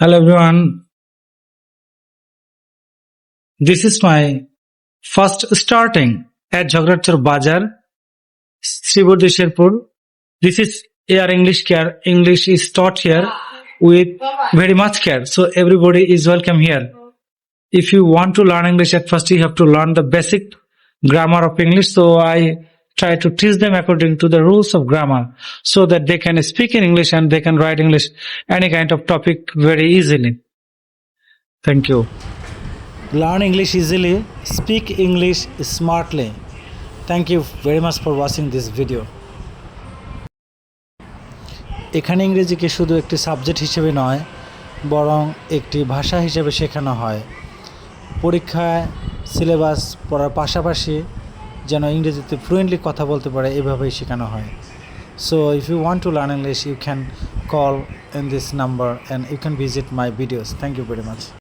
Hello everyone, this is my first starting at Jagratchar Bajar, Sribodhi Sherpur. This is Air English Care. English is taught here with very much care. So everybody is welcome here. If you want to learn English, at first you have to learn the basic grammar of English. So I try to teach them according to the rules of grammar so that they can speak in English and they can write English any kind of topic very easily. Thank you. Learn English easily, speak English smartly. Thank you very much for watching this video. এখানে ইংরেজিকে শুধু একটি subject হিসেবে নয় বরং একটি ভাষা হিসেবে শেখানো হয়। পরীক্ষায় সিলেবাস পড়ার পাশাপাশি যেন ইংরেজিতে ফ্লুয়েন্টলি কথা বলতে পারে এভাবেই শেখানো হয়। So if you want to learn English, you can call in this number and you can visit my videos. Thank you very much.